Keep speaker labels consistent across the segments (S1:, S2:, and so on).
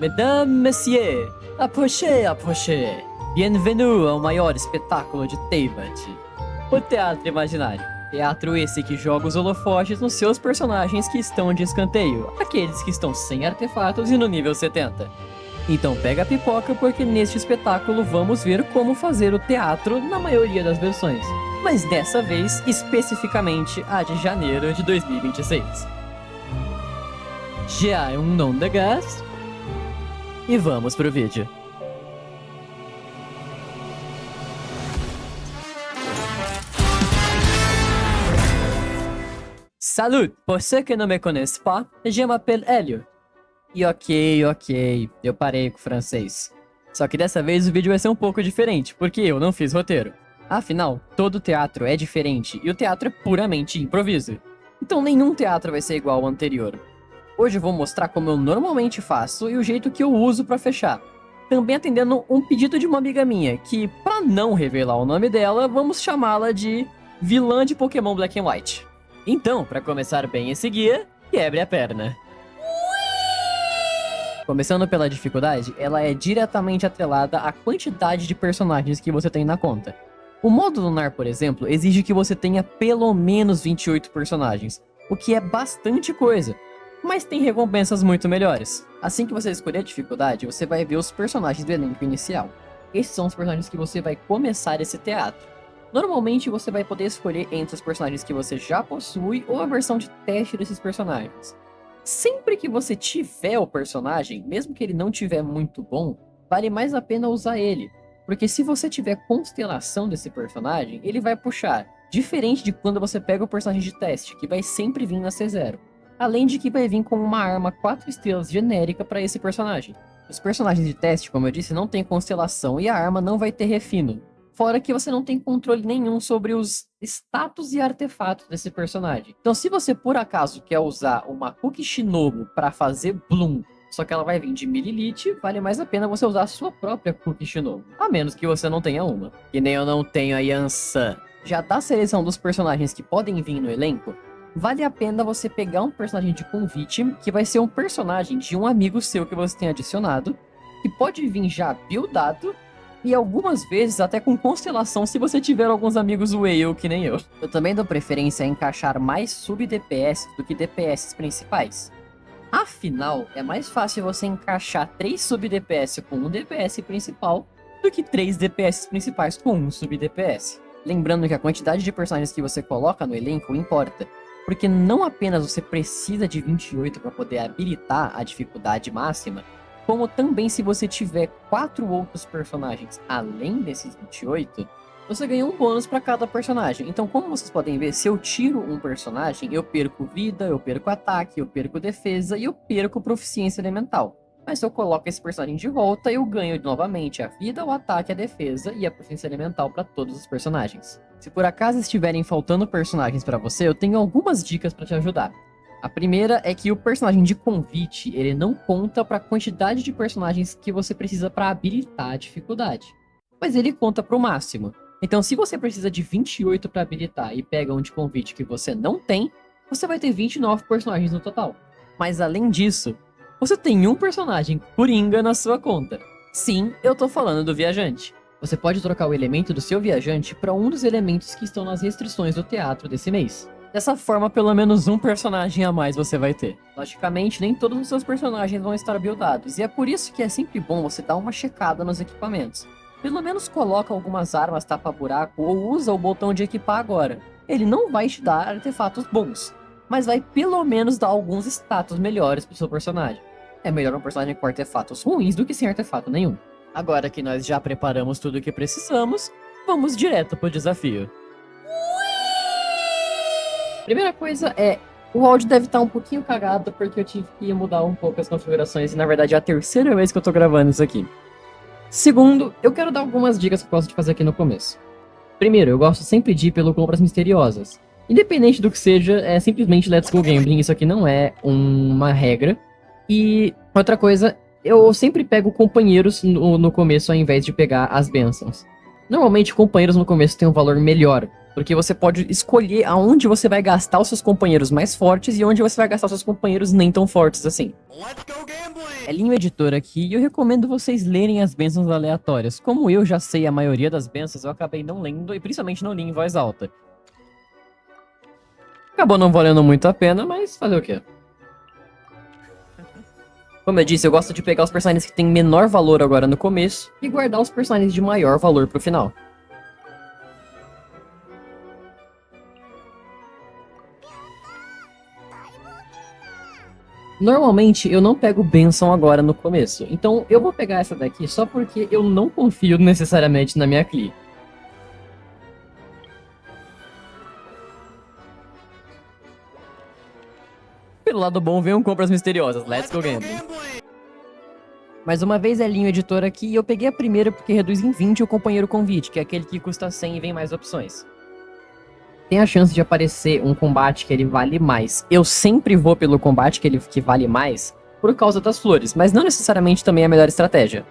S1: Mesdames, messieurs, approchez. Bienvenue ao maior espetáculo de Teyvat, o Teatro Imaginário. Teatro esse que joga os holofotes nos seus personagens que estão de escanteio, aqueles que estão sem artefatos e no nível 70. Então pega a pipoca porque neste espetáculo vamos ver como fazer o teatro na maioria das versões, mas dessa vez especificamente a de janeiro de 2026. Já é um nom de gás e vamos pro vídeo. Salut! Pour ceux que ne me connaissent pas, je m'appelle Hélio. E ok, eu parei com o francês. Só que dessa vez o vídeo vai ser um pouco diferente, porque eu não fiz roteiro. Afinal, todo teatro é diferente e o teatro é puramente improviso. Então nenhum teatro vai ser igual ao anterior. Hoje eu vou mostrar como eu normalmente faço e o jeito que eu uso pra fechar. Também atendendo um pedido de uma amiga minha, que, pra não revelar o nome dela, vamos chamá-la de vilã de Pokémon Black and White. Então, pra começar bem esse guia, quebre a perna. Começando pela dificuldade, ela é diretamente atrelada à quantidade de personagens que você tem na conta. O modo lunar, por exemplo, exige que você tenha pelo menos 28 personagens, o que é bastante coisa, mas tem recompensas muito melhores. Assim que você escolher a dificuldade, você vai ver os personagens do elenco inicial. Esses são os personagens que você vai começar esse teatro. Normalmente você vai poder escolher entre os personagens que você já possui ou a versão de teste desses personagens. Sempre que você tiver o personagem, mesmo que ele não tiver muito bom, vale mais a pena usar ele. Porque se você tiver constelação desse personagem, ele vai puxar. Diferente de quando você pega o personagem de teste, que vai sempre vir na C0. Além de que vai vir com uma arma 4 estrelas genérica para esse personagem. Os personagens de teste, como eu disse, não tem constelação e a arma não vai ter refino. Fora que você não tem controle nenhum sobre os status e artefatos desse personagem. Então se você por acaso quer usar uma Cookie Shinobu para fazer Bloom, só que ela vai vir de Mililith, vale mais a pena você usar a sua própria Cookie Shinobu. A menos que você não tenha uma. Que nem eu não tenho a Yansan. Já da seleção dos personagens que podem vir no elenco, vale a pena você pegar um personagem de convite, que vai ser um personagem de um amigo seu que você tem adicionado, que pode vir já buildado, e algumas vezes até com constelação se você tiver alguns amigos whale que nem eu. Eu também dou preferência a encaixar mais sub-DPS do que DPS principais. Afinal, é mais fácil você encaixar 3 sub-DPS com um DPS principal do que 3 DPS principais com um sub-DPS. Lembrando que a quantidade de personagens que você coloca no elenco importa, porque não apenas você precisa de 28 para poder habilitar a dificuldade máxima, como também se você tiver 4 outros personagens além desses 28, você ganha um bônus para cada personagem. Então, como vocês podem ver, se eu tiro um personagem, eu perco vida, eu perco ataque, eu perco defesa e eu perco proficiência elemental. Mas se eu coloco esse personagem de volta, eu ganho novamente a vida, o ataque, a defesa e a proficiência elemental para todos os personagens. Se por acaso estiverem faltando personagens para você, eu tenho algumas dicas para te ajudar. A primeira é que o personagem de convite, ele não conta para a quantidade de personagens que você precisa para habilitar a dificuldade, mas ele conta para o máximo. Então se você precisa de 28 para habilitar e pega um de convite que você não tem, você vai ter 29 personagens no total. Mas além disso, você tem um personagem coringa na sua conta. Sim, eu tô falando do viajante. Você pode trocar o elemento do seu viajante para um dos elementos que estão nas restrições do teatro desse mês. Dessa forma, pelo menos um personagem a mais você vai ter. Logicamente, nem todos os seus personagens vão estar buildados, e é por isso que é sempre bom você dar uma checada nos equipamentos. Pelo menos coloca algumas armas tapa-buraco ou usa o botão de equipar agora. Ele não vai te dar artefatos bons, mas vai pelo menos dar alguns status melhores pro seu personagem. É melhor um personagem com artefatos ruins do que sem artefato nenhum. Agora que nós já preparamos tudo o que precisamos, vamos direto pro desafio. Primeira coisa é, o áudio deve estar um pouquinho cagado porque eu tive que mudar um pouco as configurações e na verdade é a terceira vez que eu tô gravando isso aqui. Segundo, eu quero dar algumas dicas que eu gosto de fazer aqui no começo. Primeiro, eu gosto sempre de ir pelo compras misteriosas. Independente do que seja, é simplesmente let's go gambling, isso aqui não é uma regra. E outra coisa, eu sempre pego companheiros no começo ao invés de pegar as bênçãos. Normalmente companheiros no começo têm um valor melhor, porque você pode escolher aonde você vai gastar os seus companheiros mais fortes e onde você vai gastar os seus companheiros nem tão fortes assim. Let's go gambling! É Linho Editor aqui e eu recomendo vocês lerem as bênçãos aleatórias. Como eu já sei a maioria das bênçãos, eu acabei não lendo e principalmente não li em voz alta. Acabou não valendo muito a pena, mas fazer o quê? Como eu disse, eu gosto de pegar os personagens que têm menor valor agora no começo e guardar os personagens de maior valor pro final. Normalmente eu não pego bênção agora no começo, então eu vou pegar essa daqui só porque eu não confio necessariamente na minha Klee. Pelo lado bom, venham compras misteriosas. Let's go gambling. Mais uma vez é Linho Editor aqui e eu peguei a primeira porque reduz em 20 o companheiro convite, que é aquele que custa 100 e vem mais opções. Tem a chance de aparecer um combate que ele vale mais. Eu sempre vou pelo combate que vale mais por causa das flores, mas não necessariamente também é a melhor estratégia.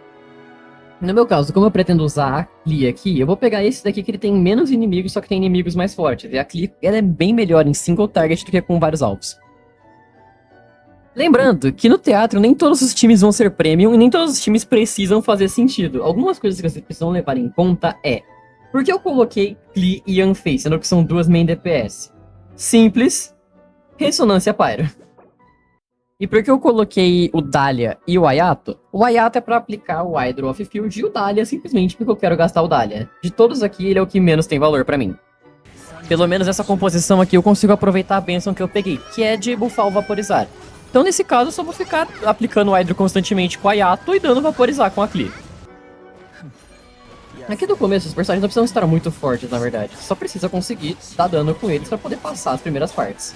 S1: No meu caso, como eu pretendo usar a Klee aqui, eu vou pegar esse daqui que ele tem menos inimigos, só que tem inimigos mais fortes. E a Klee ela é bem melhor em single target do que com vários alvos. Lembrando que no teatro nem todos os times vão ser premium e nem todos os times precisam fazer sentido. Algumas coisas que vocês precisam levar em conta é: por que eu coloquei Klee e Yanfei, sendo que são duas main DPS? Simples, ressonância pyro. E por que eu coloquei o Dahlia e o Ayato? O Ayato é pra aplicar o Hydro of Field e o Dahlia simplesmente porque eu quero gastar o Dahlia. De todos aqui, ele é o que menos tem valor pra mim. Pelo menos essa composição aqui eu consigo aproveitar a bênção que eu peguei, que é de buffar o Vaporizar. Então, nesse caso, eu só vou ficar aplicando o Hydro constantemente com a Ayato e dando Vaporizar com a Klee. Aqui no começo, os personagens não precisam estar muito fortes, na verdade. Só precisa conseguir dar dano com eles pra poder passar as primeiras partes.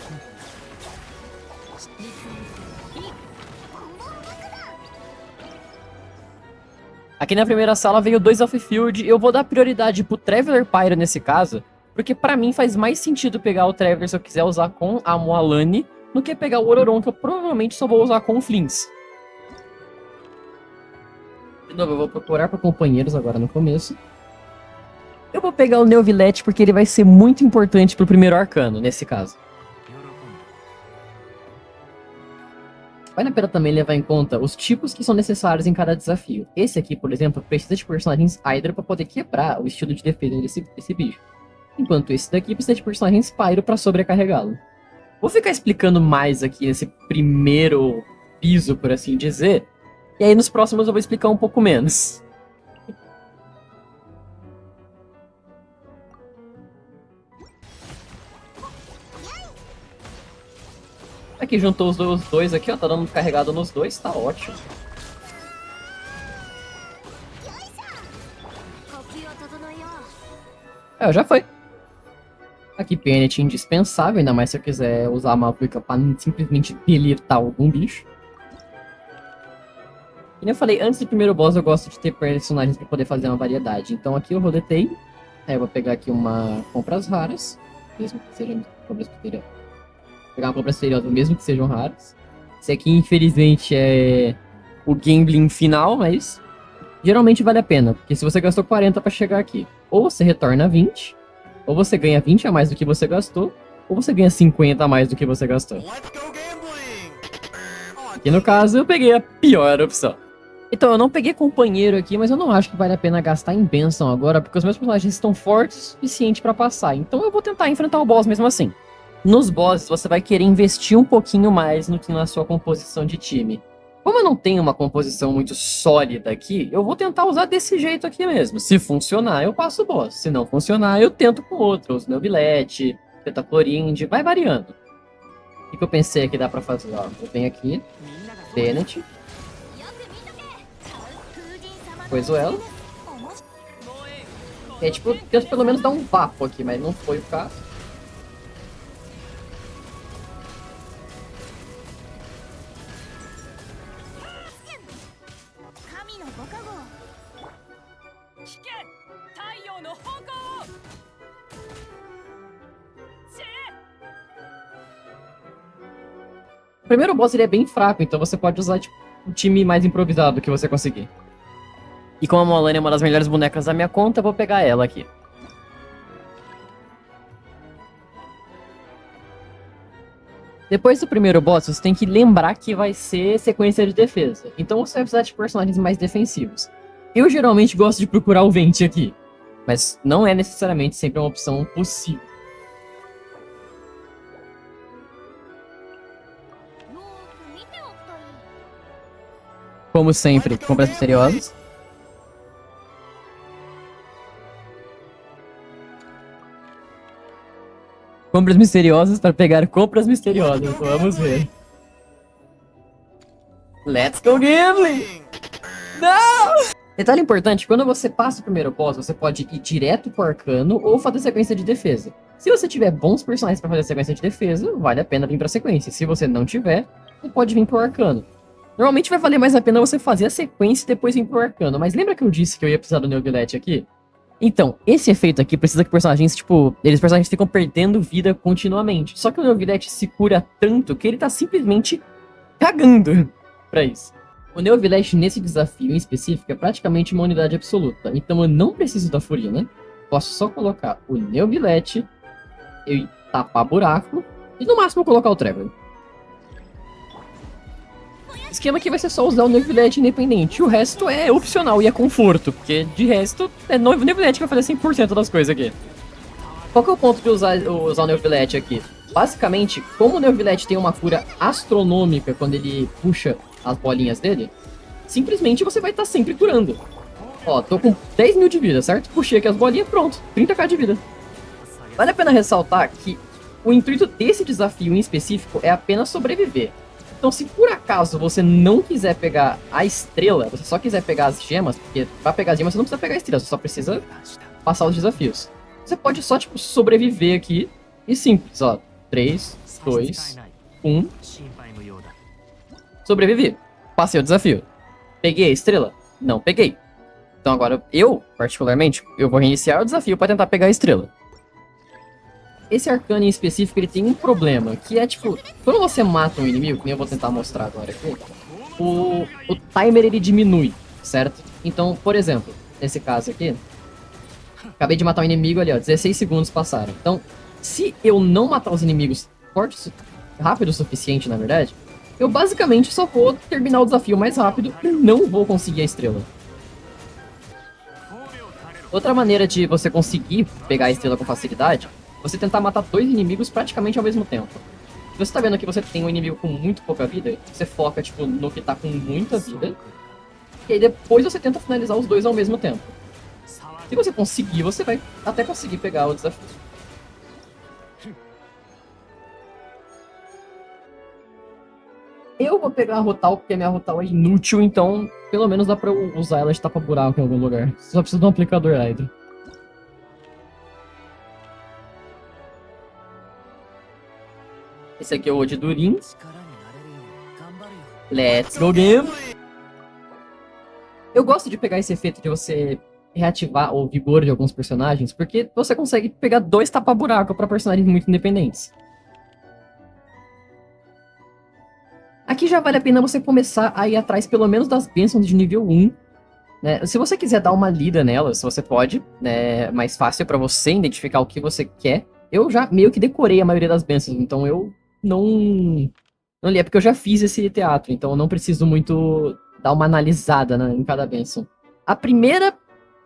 S1: Aqui na primeira sala veio 2 Off-Field e eu vou dar prioridade pro Traveler Pyro nesse caso, porque pra mim faz mais sentido pegar o Traveler se eu quiser usar com a Moalani do que pegar o Ororon, que eu provavelmente só vou usar com o Flins. De novo, eu vou procurar por companheiros agora no começo. Eu vou pegar o Neuvillette porque ele vai ser muito importante pro primeiro arcano, nesse caso. Vale a pena também levar em conta os tipos que são necessários em cada desafio. Esse aqui, por exemplo, precisa de personagens Hydra para poder quebrar o estilo de defesa desse bicho. Enquanto esse daqui precisa de personagens Pyro para sobrecarregá-lo. Vou ficar explicando mais aqui nesse primeiro piso, por assim dizer. E aí nos próximos eu vou explicar um pouco menos. Aqui juntou os dois aqui, ó. Tá dando carregado nos dois, tá ótimo. Já foi. Aqui Penit indispensável, ainda mais se eu quiser usar a Mavuika pra simplesmente deletar algum bicho. Como eu falei, antes do primeiro boss eu gosto de ter personagens pra poder fazer uma variedade. Então aqui eu roletei. Aí eu vou pegar aqui uma compras raras. Mesmo que sejam compras misteriosas. Vou pegar uma compra misteriosa mesmo que sejam raras. Esse aqui infelizmente é o gambling final, mas geralmente vale a pena. Porque se você gastou 40 pra chegar aqui, ou você retorna 20... Ou você ganha 20 a mais do que você gastou, ou você ganha 50 a mais do que você gastou. E no caso, eu peguei a pior opção. Então, eu não peguei companheiro aqui, mas eu não acho que vale a pena gastar em bênção agora, porque os meus personagens estão fortes o suficiente pra passar. Então eu vou tentar enfrentar o boss mesmo assim. Nos bosses, você vai querer investir um pouquinho mais no que na sua composição de time. Como eu não tenho uma composição muito sólida aqui, eu vou tentar usar desse jeito aqui mesmo. Se funcionar, eu passo o boss. Se não funcionar, eu tento com outros. Neuvillette, Tetaclorinde, vai variando. O que eu pensei que dá pra fazer? Ó, eu venho aqui, Bennett. Depois o Elo. É tipo, tento pelo menos dar um vapo aqui, mas não foi o caso. O primeiro boss ele é bem fraco, então você pode usar tipo, o time mais improvisado que você conseguir. E como a Moalani é uma das melhores bonecas da minha conta, eu vou pegar ela aqui. Depois do primeiro boss, você tem que lembrar que vai ser sequência de defesa. Então você vai precisar de personagens mais defensivos. Eu geralmente gosto de procurar o Venti aqui, mas não é necessariamente sempre uma opção possível. Como sempre, compras misteriosas. Compras misteriosas para pegar compras misteriosas. Vamos ver. Let's go, Gimli! Não! Detalhe importante, quando você passa o primeiro boss, você pode ir direto pro arcano ou fazer sequência de defesa. Se você tiver bons personagens para fazer sequência de defesa, vale a pena vir pra sequência. Se você não tiver, você pode vir pro arcano. Normalmente vai valer mais a pena você fazer a sequência e depois vir pro arcano. Mas lembra que eu disse que eu ia precisar do Neuvillette aqui? Então, esse efeito aqui precisa que personagens, tipo, os personagens ficam perdendo vida continuamente. Só que o Neuvillette se cura tanto que ele tá simplesmente cagando pra isso. O Neuvillette nesse desafio em específico é praticamente uma unidade absoluta. Então eu não preciso da Furina. Posso só colocar o Neuvillette, eu tapar buraco e no máximo colocar o Trevor. O esquema aqui vai ser só usar o Neuvillette independente. O resto é opcional e é conforto, porque de resto é o Neuvillette que vai fazer 100% das coisas aqui. Qual que é o ponto de usar o Neuvillette aqui? Basicamente, como o Neuvillette tem uma cura astronômica quando ele puxa as bolinhas dele, simplesmente você vai estar sempre curando. Ó, tô com 10 mil de vida, certo? Puxei aqui as bolinhas, pronto, 30k de vida. Vale a pena ressaltar que o intuito desse desafio em específico é apenas sobreviver. Então, se por acaso você não quiser pegar a estrela, você só quiser pegar as gemas, porque pra pegar as gemas você não precisa pegar a estrela, você só precisa passar os desafios. Você pode só, tipo, sobreviver aqui e simples, ó. 3, 2, 1. Sobrevivi. Passei o desafio. Peguei a estrela? Não peguei. Então agora eu, particularmente, eu vou reiniciar o desafio pra tentar pegar a estrela. Esse arcano em específico, ele tem um problema, que é tipo, quando você mata um inimigo, que nem eu vou tentar mostrar agora aqui, o timer ele diminui, certo? Então, por exemplo, nesse caso aqui, acabei de matar um inimigo ali, ó, 16 segundos passaram. Então, se eu não matar os inimigos rápido o suficiente, na verdade, eu basicamente só vou terminar o desafio mais rápido e não vou conseguir a estrela. Outra maneira de você conseguir pegar a estrela com facilidade, você tentar matar 2 inimigos praticamente ao mesmo tempo. Se você tá vendo que você tem um inimigo com muito pouca vida, você foca, tipo, no que tá com muita vida. E aí depois você tenta finalizar os 2 ao mesmo tempo. Se você conseguir, você vai até conseguir pegar o desafio. Eu vou pegar a Rotal porque a minha Rotal é inútil, então pelo menos dá pra eu usar ela de tapa-buraco em algum lugar. Só preciso de um aplicador Hydro. Esse aqui é o Odidurin. Let's go game! Eu gosto de pegar esse efeito de você reativar o vigor de alguns personagens, porque você consegue pegar 2 tapa-buraco pra personagens muito independentes. Aqui já vale a pena você começar a ir atrás pelo menos das bênçãos de nível 1. Né? Se você quiser dar uma lida nelas, você pode. É mais fácil pra você identificar o que você quer. Eu já meio que decorei a maioria das bênçãos, então eu não li. É porque eu já fiz esse teatro, então eu não preciso muito dar uma analisada, né, em cada bênção. A primeira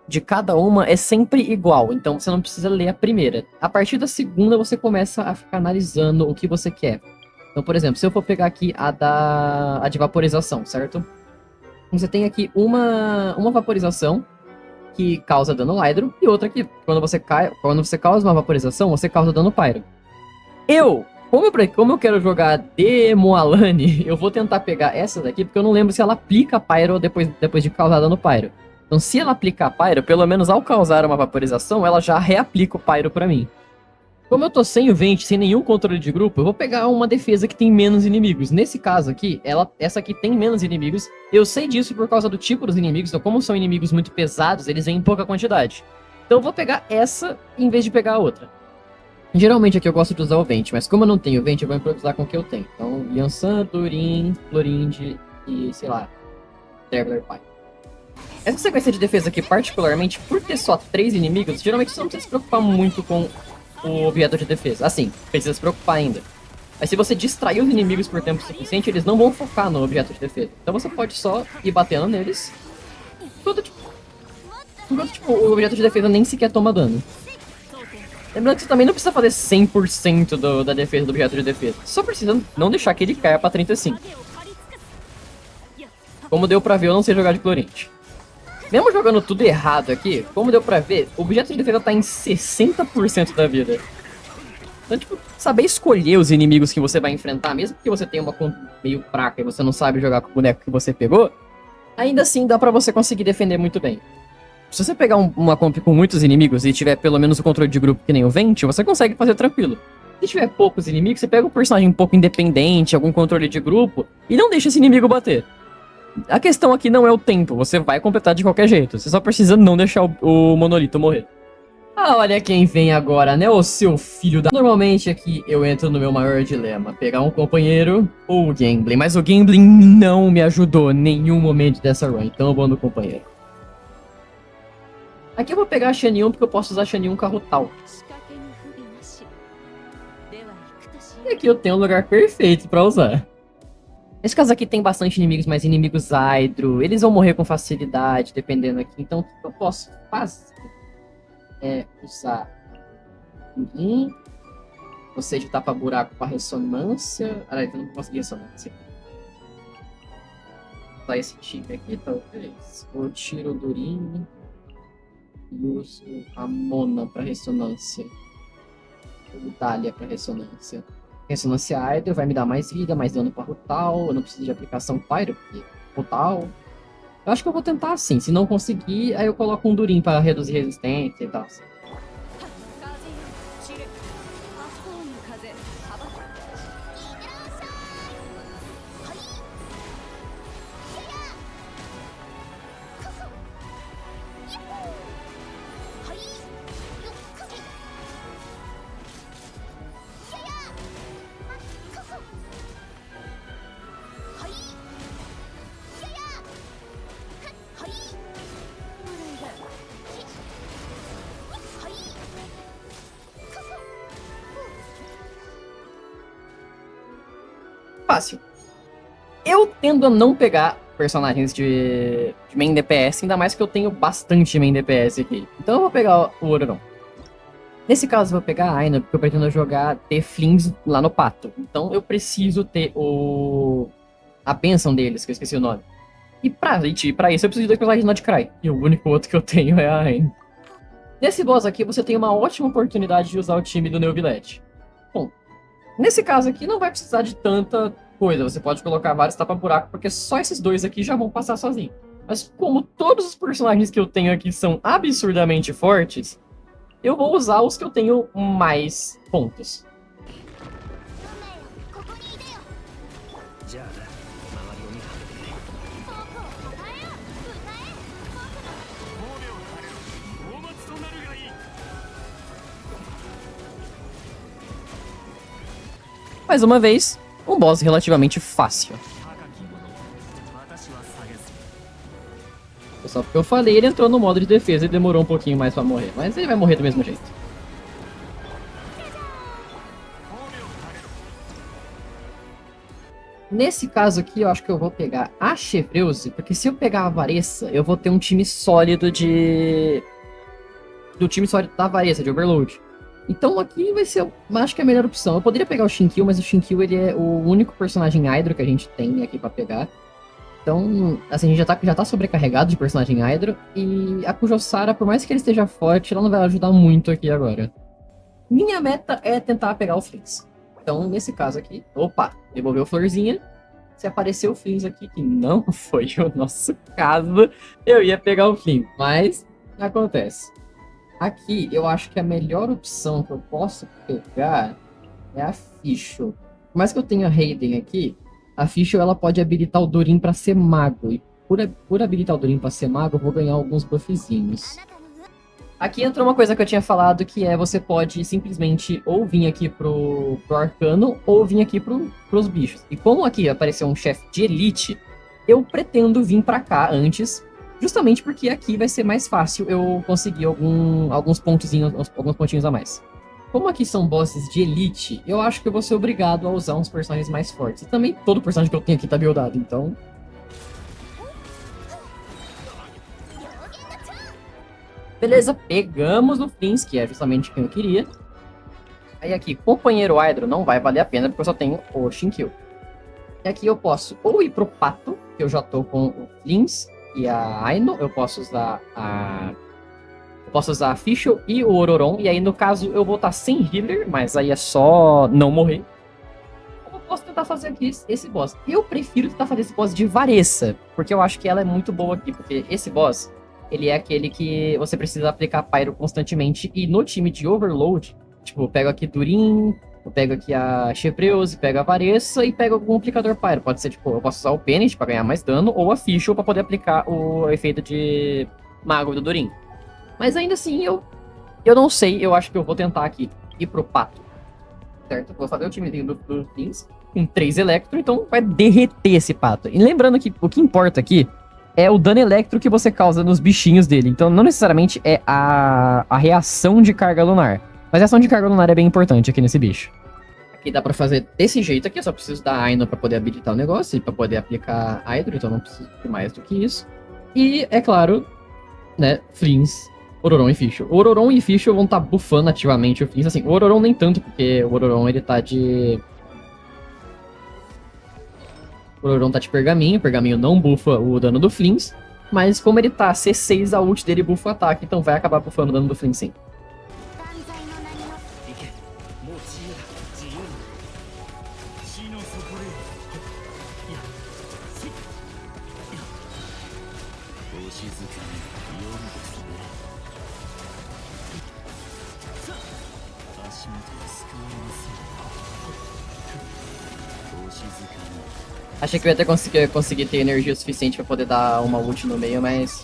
S1: de cada uma é sempre igual, então você não precisa ler a primeira. A partir da segunda você começa a ficar analisando o que você quer. Então, por exemplo, se eu for pegar aqui a de vaporização, certo? Você tem aqui uma vaporização que causa dano Hydro, e outra que, quando você causa uma vaporização, você causa dano Pyro. Como eu quero jogar de Moalani, eu vou tentar pegar essa daqui, porque eu não lembro se ela aplica Pyro depois de causar dano Pyro. Então, se ela aplicar Pyro, pelo menos ao causar uma vaporização, ela já reaplica o Pyro pra mim. Como eu tô sem o Venti, sem nenhum controle de grupo, eu vou pegar uma defesa que tem menos inimigos. Nesse caso aqui, essa aqui tem menos inimigos. Eu sei disso por causa do tipo dos inimigos, então como são inimigos muito pesados, eles vêm em pouca quantidade. Então eu vou pegar essa em vez de pegar a outra. Geralmente aqui eu gosto de usar o Venti, mas como eu não tenho Venti, eu vou improvisar com o que eu tenho. Então, Yansan, Durin, Florinde e, sei lá, Traveler Pai. Essa sequência de defesa aqui, particularmente, por ter só 3 inimigos, geralmente você não precisa se preocupar muito com o objeto de defesa. Assim, precisa se preocupar ainda. Mas se você distrair os inimigos por tempo suficiente, eles não vão focar no objeto de defesa. Então você pode só ir batendo neles, enquanto tipo, o objeto de defesa nem sequer toma dano. Lembrando que você também não precisa fazer 100% da defesa do objeto de defesa. Só precisa não deixar que ele caia pra 35. Como deu pra ver, eu não sei jogar de Clorinth. Mesmo jogando tudo errado aqui, como deu pra ver, o objeto de defesa tá em 60% da vida. Então, tipo, saber escolher os inimigos que você vai enfrentar, mesmo que você tenha uma conta meio fraca e você não sabe jogar com o boneco que você pegou, ainda assim dá pra você conseguir defender muito bem. Se você pegar uma comp com muitos inimigos e tiver pelo menos o controle de grupo que nem o Venti, você consegue fazer tranquilo. Se tiver poucos inimigos, você pega um personagem um pouco independente, algum controle de grupo, e não deixa esse inimigo bater. A questão aqui não é o tempo, você vai completar de qualquer jeito. Você só precisa não deixar o monolito morrer. Ah, olha quem vem agora, né, o seu filho da... Normalmente aqui eu entro no meu maior dilema, pegar um companheiro ou o Gambling. Mas o Gambling não me ajudou em nenhum momento dessa run, então eu vou no companheiro. Aqui eu vou pegar a Xianyun porque eu posso usar a Xianyun Carrotal. E aqui eu tenho um lugar perfeito pra usar. Nesse caso aqui tem bastante inimigos, mas inimigos Hydro. Eles vão morrer com facilidade, dependendo aqui. Então o que eu posso fazer é usar você de tapa-buraco para ressonância. Ah, eu não consegui ressonância. Vou usar esse time aqui, talvez. Eu tiro o Durin e uso a Mona para ressonância. O Dahlia para ressonância. Ressonância Hydro vai me dar mais vida, mais dano para Rutal. Eu não preciso de aplicação Pyro, porque Rutal. Eu acho que eu vou tentar assim. Se não conseguir, aí eu coloco um Durin para reduzir resistência e tal. Fácil. Eu tendo a não pegar personagens de main DPS, ainda mais que eu tenho bastante main DPS aqui. Então eu vou pegar o Ororon. Nesse caso eu vou pegar a Aina, porque eu pretendo jogar ter Flings lá no pato. Então eu preciso ter a bênção deles, que eu esqueci o nome. E pra isso eu preciso de 2 personagens de Nodcry. E o único outro que eu tenho é a Aina. Nesse boss aqui você tem uma ótima oportunidade de usar o time do Neuvillette. Bom, nesse caso aqui não vai precisar de tanta coisa, você pode colocar vários tapa-buraco, porque só esses 2 aqui já vão passar sozinho. Mas como todos os personagens que eu tenho aqui são absurdamente fortes, eu vou usar os que eu tenho mais pontos. Mais uma vez, um boss relativamente fácil. Só porque eu falei, ele entrou no modo de defesa e demorou um pouquinho mais pra morrer. Mas ele vai morrer do mesmo jeito. Nesse caso aqui, eu acho que eu vou pegar a Chevreuse, porque se eu pegar a Varessa, eu vou ter um time sólido do time sólido da Varessa, de Overload. Então aqui vai ser, acho que é a melhor opção. Eu poderia pegar o Shinkyu, mas o Shinkyu ele é o único personagem Hydro que a gente tem aqui pra pegar. Então, assim, a gente já tá sobrecarregado de personagem Hydro. E a Kujosara, por mais que ele esteja forte, ela não vai ajudar muito aqui agora. Minha meta é tentar pegar o Flings. Então, nesse caso aqui, opa, devolveu Florzinha. Se apareceu o Flings aqui, que não foi o nosso caso, eu ia pegar o Flings. Mas, acontece. Aqui, eu acho que a melhor opção que eu posso pegar é a Fischl. Por mais que eu tenha Raiden aqui, a Fischl ela pode habilitar o Durin pra ser mago. E por habilitar o Durin pra ser mago, eu vou ganhar alguns buffzinhos. Aqui entra uma coisa que eu tinha falado, que é você pode simplesmente ou vir aqui pro Arcano, ou vir aqui pros bichos. E como aqui apareceu um chefe de elite, eu pretendo vir pra cá antes, justamente porque aqui vai ser mais fácil eu conseguir alguns pontinhos a mais. como aqui são bosses de elite, eu acho que eu vou ser obrigado a usar uns personagens mais fortes. E também todo personagem que eu tenho aqui tá buildado, então... Beleza, pegamos o Flins, que é justamente quem eu queria. Aí aqui, companheiro Hydro não vai valer a pena, porque eu só tenho o Shinkyu. E aqui eu posso ou ir pro Pato, que eu já tô com o Flins e a Aino. Eu posso usar a Fischl e o Ororon. E aí, no caso, eu vou estar sem healer, mas aí é só não morrer. Eu posso tentar fazer aqui esse boss. Eu prefiro tentar fazer esse boss de Varessa, porque eu acho que ela é muito boa aqui. Porque esse boss, ele é aquele que você precisa aplicar Pyro constantemente. E no time de Overload, tipo, eu pego aqui Durin, eu pego aqui a Chevreuse, pego a Varessa e pego algum aplicador Pyro. Pode ser, tipo, eu posso usar o Penit pra ganhar mais dano, ou a Fischl pra poder aplicar o efeito de Mago do Durin. Mas ainda assim, eu não sei, eu acho que eu vou tentar aqui ir pro Pato. Certo? Vou fazer o timezinho do Flins com 3 Electro, então vai derreter esse Pato. E lembrando que o que importa aqui é o dano electro que você causa nos bichinhos dele. Então não necessariamente é a reação de carga lunar. Mas a ação de carga lunar é bem importante aqui nesse bicho. Aqui dá pra fazer desse jeito aqui, eu só preciso da Aino pra poder habilitar o negócio e pra poder aplicar Hydro, então não preciso de mais do que isso. E, é claro, né, Flins, Ororon e Fischl. O Ororon e Fischl vão estar buffando ativamente o Flins, assim, o Ororon nem tanto, porque o Ororon ele tá de... O Ororon tá de pergaminho, o pergaminho não buffa o dano do Flins, mas como ele tá C6, a ult dele buffa o ataque, então vai acabar buffando o dano do Flins sim. Achei que eu ia ter conseguir ter energia suficiente pra poder dar uma ult no meio, mas...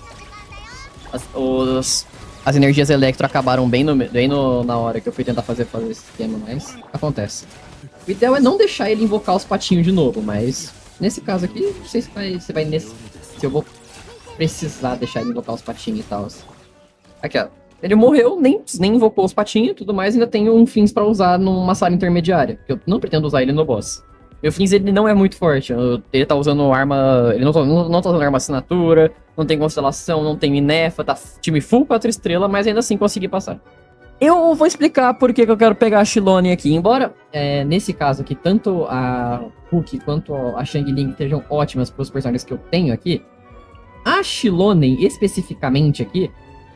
S1: As energias Electro acabaram bem na hora que eu fui tentar fazer esse esquema, mas acontece. O ideal é não deixar ele invocar os patinhos de novo, mas... Nesse caso aqui, não sei se vai nesse... Se eu vou precisar deixar ele invocar os patinhos e tal. Aqui, ó. Ele morreu, nem invocou os patinhos e tudo mais, ainda tenho um Flins pra usar numa sala intermediária. Eu não pretendo usar ele no boss. Meu Flins, ele não é muito forte. Ele tá usando arma... Ele não tá usando arma assinatura, não tem constelação, não tem Minefa, tá time full 4 estrelas, mas ainda assim consegui passar. Eu vou explicar por que eu quero pegar a Shilone aqui. Embora, nesse caso aqui, tanto a Puki quanto a Xiangling estejam ótimas pros personagens que eu tenho aqui, a Shilone, especificamente aqui,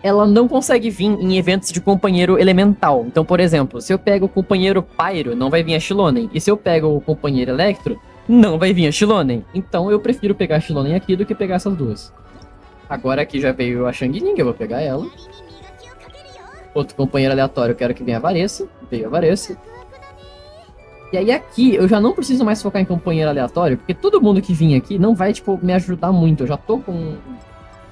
S1: ela não consegue vir em eventos de companheiro elemental. Então, por exemplo, se eu pego o companheiro Pyro, não vai vir a Shilone. E se eu pego o companheiro Electro, não vai vir a Shilone. Então eu prefiro pegar a Shilone aqui do que pegar essas duas. Agora aqui já veio a Xiangling, eu vou pegar ela. Outro companheiro aleatório, eu quero que venha a Varessa. Veio a Varessa. E aí aqui eu já não preciso mais focar em companheiro aleatório, porque todo mundo que vinha aqui não vai, tipo, me ajudar muito. Eu já tô com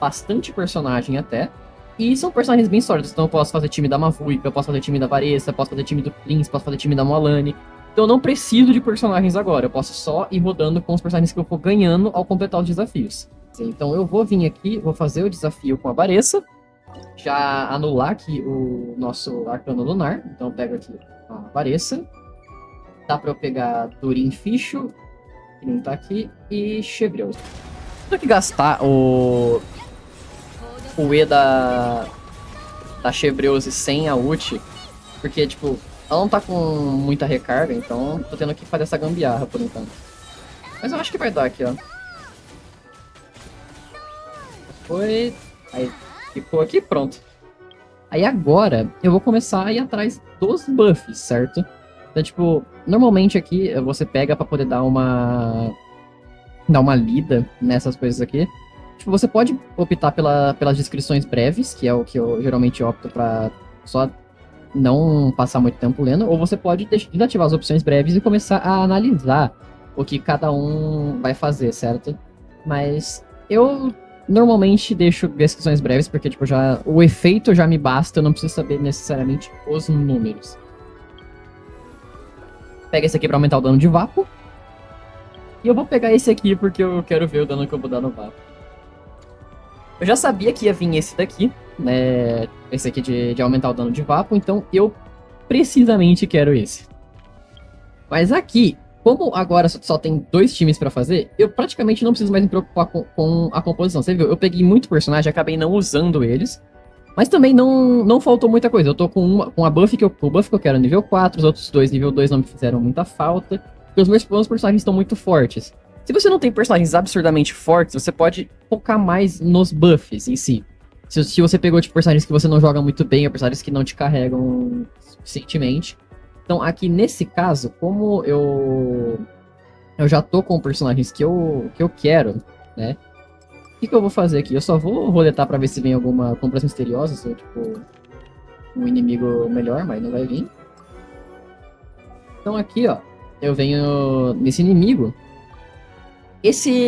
S1: bastante personagem até. E são personagens bem sólidos, então eu posso fazer time da Mavuika, eu posso fazer time da Varessa, posso fazer time do Flins, posso fazer time da Mualani. Então eu não preciso de personagens agora, eu posso só ir rodando com os personagens que eu for ganhando ao completar os desafios. Então eu vou vir aqui, vou fazer o desafio com a Varessa, já anular aqui o nosso Arcano Lunar, então eu pego aqui a Varessa. Dá pra eu pegar Durin Fischl, que não tá aqui, e Chevreuse. Tenho que gastar o E da Chevreuse sem a ult, porque, tipo, ela não tá com muita recarga, então tô tendo que fazer essa gambiarra por enquanto. Mas eu acho que vai dar aqui, ó. Foi... Aí ficou aqui, pronto. Aí agora eu vou começar a ir atrás dos buffs, certo? Então, tipo, normalmente aqui você pega pra poder dar uma lida nessas coisas aqui. Tipo, você pode optar pelas descrições breves, que é o que eu geralmente opto pra só não passar muito tempo lendo, ou você pode desativar as opções breves e começar a analisar o que cada um vai fazer, certo? Mas eu normalmente deixo descrições breves, porque tipo, o efeito já me basta, eu não preciso saber necessariamente os números. Pega esse aqui pra aumentar o dano de Vapo. E eu vou pegar esse aqui porque eu quero ver o dano que eu vou dar no Vapo. Eu já sabia que ia vir esse daqui, né? Esse aqui de aumentar o dano de Vapo, então eu precisamente quero esse. Mas aqui, como agora só tem 2 times pra fazer, eu praticamente não preciso mais me preocupar com a composição. Você viu? Eu peguei muito personagem, acabei não usando eles. Mas também não faltou muita coisa. Eu tô com a buff o buff que eu quero nível 4, os outros 2 nível 2 não me fizeram muita falta. Porque os meus personagens estão muito fortes. Se você não tem personagens absurdamente fortes, você pode focar mais nos buffs em si. Se você pegou tipo, personagens que você não joga muito bem, ou personagens que não te carregam suficientemente. Então aqui nesse caso, como eu já tô com personagens que eu quero, né? O que eu vou fazer aqui? Eu só vou roletar pra ver se vem alguma compras misteriosas, ou tipo, um inimigo melhor, mas não vai vir. Então aqui, ó, eu venho nesse inimigo.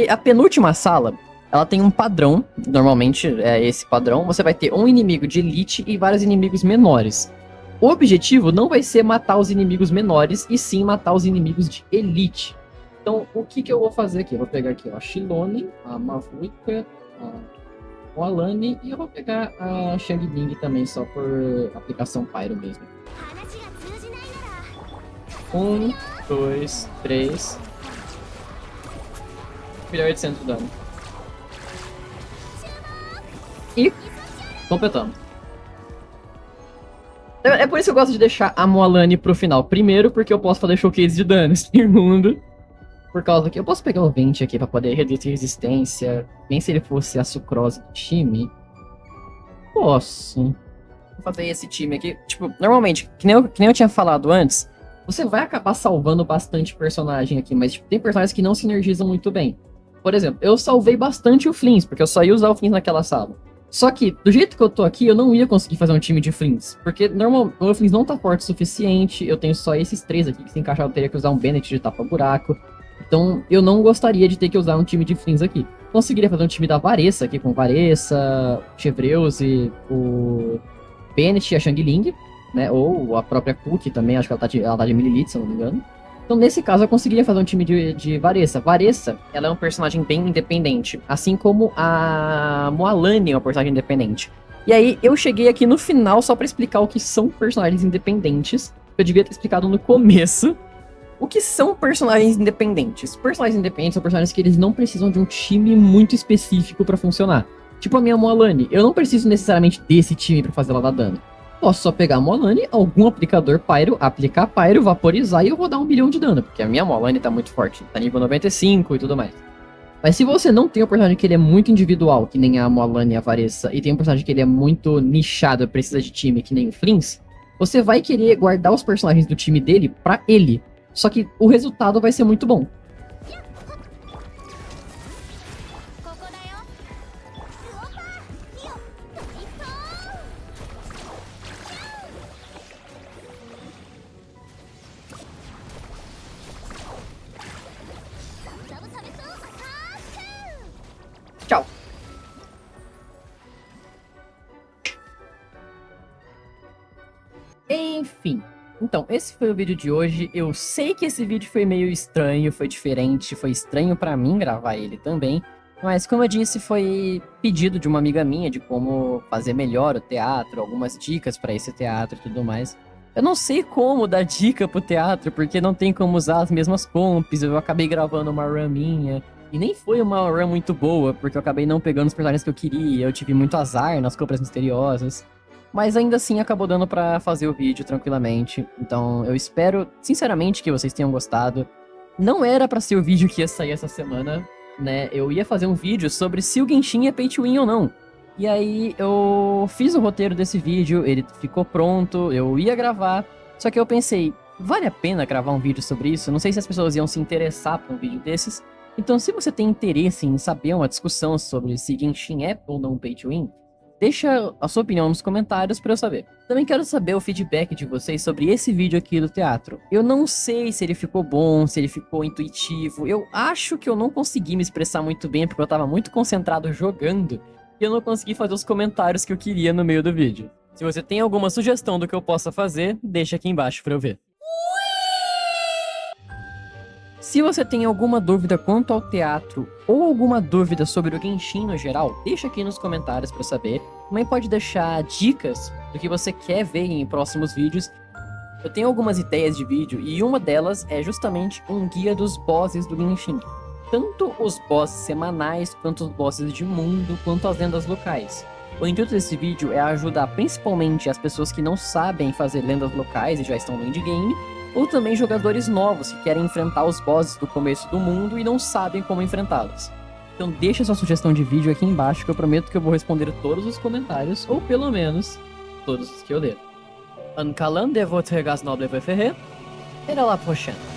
S1: A penúltima sala, ela tem um padrão, normalmente é esse padrão. Você vai ter um inimigo de elite e vários inimigos menores. O objetivo não vai ser matar os inimigos menores, e sim matar os inimigos de elite. Então, o que eu vou fazer aqui? Eu vou pegar aqui ó, a Shilone, a Mavuika, a Moalani, e eu vou pegar a Xiangling também, só por aplicação Pyro mesmo. 1, 2, 3... 1.800 de dano. E completamos. É por isso que eu gosto de deixar a Moalani pro final. Primeiro, porque eu posso fazer showcase de dano. Segundo, por causa que eu posso pegar o 20 aqui pra poder reduzir resistência. Nem se ele fosse a sucrose do time. Posso. Vou fazer esse time aqui. Tipo, normalmente, que nem eu tinha falado antes, você vai acabar salvando bastante personagem aqui. Mas tipo, tem personagens que não sinergizam muito bem. Por exemplo, eu salvei bastante o Flins, porque eu só ia usar o Flins naquela sala. Só que, do jeito que eu tô aqui, eu não ia conseguir fazer um time de Flins. Porque, normalmente, o meu Flins não tá forte o suficiente. Eu tenho só esses 3 aqui que se encaixar, eu teria que usar um Bennett de tapa-buraco. Então, eu não gostaria de ter que usar um time de Flins aqui. Conseguiria fazer um time da Varessa aqui, com Varessa, Chevreuse, o Bennett e a Xiangling, né? Ou a própria Cookie também, acho que ela tá de Millilith, se eu não me engano. Então, nesse caso, eu conseguiria fazer um time de Varessa. Varessa, ela é um personagem bem independente. Assim como a Moalani é uma personagem independente. E aí, eu cheguei aqui no final só pra explicar o que são personagens independentes. Eu devia ter explicado no começo. O que são personagens independentes? Personagens independentes são personagens que eles não precisam de um time muito específico pra funcionar. Tipo a minha Moalani. Eu não preciso necessariamente desse time pra fazer ela dar dano. Posso só pegar a Moalani, algum aplicador Pyro, aplicar Pyro, vaporizar e eu vou dar 1 milhão de dano. Porque a minha Moalani tá muito forte, tá nível 95 e tudo mais. Mas se você não tem um personagem que ele é muito individual, que nem a Moalani e a Varessa, e tem um personagem que ele é muito nichado, precisa de time, que nem o Flins, você vai querer guardar os personagens do time dele pra ele. Só que o resultado vai ser muito bom. Tchau. Enfim. Então, esse foi o vídeo de hoje. Eu sei que esse vídeo foi meio estranho, foi diferente, foi estranho pra mim gravar ele também. Mas, como eu disse, foi pedido de uma amiga minha de como fazer melhor o teatro, algumas dicas pra esse teatro e tudo mais. Eu não sei como dar dica pro teatro, porque não tem como usar as mesmas comps. Eu acabei gravando uma run minha. E nem foi uma run muito boa, porque eu acabei não pegando os personagens que eu queria. Eu tive muito azar nas compras misteriosas. Mas ainda assim acabou dando pra fazer o vídeo tranquilamente. Então eu espero, sinceramente, que vocês tenham gostado. Não era pra ser o vídeo que ia sair essa semana, né? Eu ia fazer um vídeo sobre se o Genshin é pay to win ou não. E aí eu fiz o roteiro desse vídeo, ele ficou pronto, eu ia gravar. Só que eu pensei, vale a pena gravar um vídeo sobre isso? Não sei se as pessoas iam se interessar por um vídeo desses. Então se você tem interesse em saber uma discussão sobre se Genshin é ou não pay to win, deixa a sua opinião nos comentários pra eu saber. Também quero saber o feedback de vocês sobre esse vídeo aqui do teatro. Eu não sei se ele ficou bom, se ele ficou intuitivo. Eu acho que eu não consegui me expressar muito bem porque eu tava muito concentrado jogando e eu não consegui fazer os comentários que eu queria no meio do vídeo. Se você tem alguma sugestão do que eu possa fazer, deixa aqui embaixo pra eu ver. Se você tem alguma dúvida quanto ao teatro ou alguma dúvida sobre o Genshin no geral, deixa aqui nos comentários pra eu saber. Também pode deixar dicas do que você quer ver em próximos vídeos. Eu tenho algumas ideias de vídeo e uma delas é justamente um guia dos bosses do Genshin. Tanto os bosses semanais, quanto os bosses de mundo, quanto as lendas locais. O intuito desse vídeo é ajudar principalmente as pessoas que não sabem fazer lendas locais e já estão no endgame, ou também jogadores novos que querem enfrentar os bosses do começo do mundo e não sabem como enfrentá-los. Então deixa sua sugestão de vídeo aqui embaixo que eu prometo que eu vou responder todos os comentários, ou pelo menos todos os que eu ler. En calant de votre gaz noble préféré, et à la prochaine.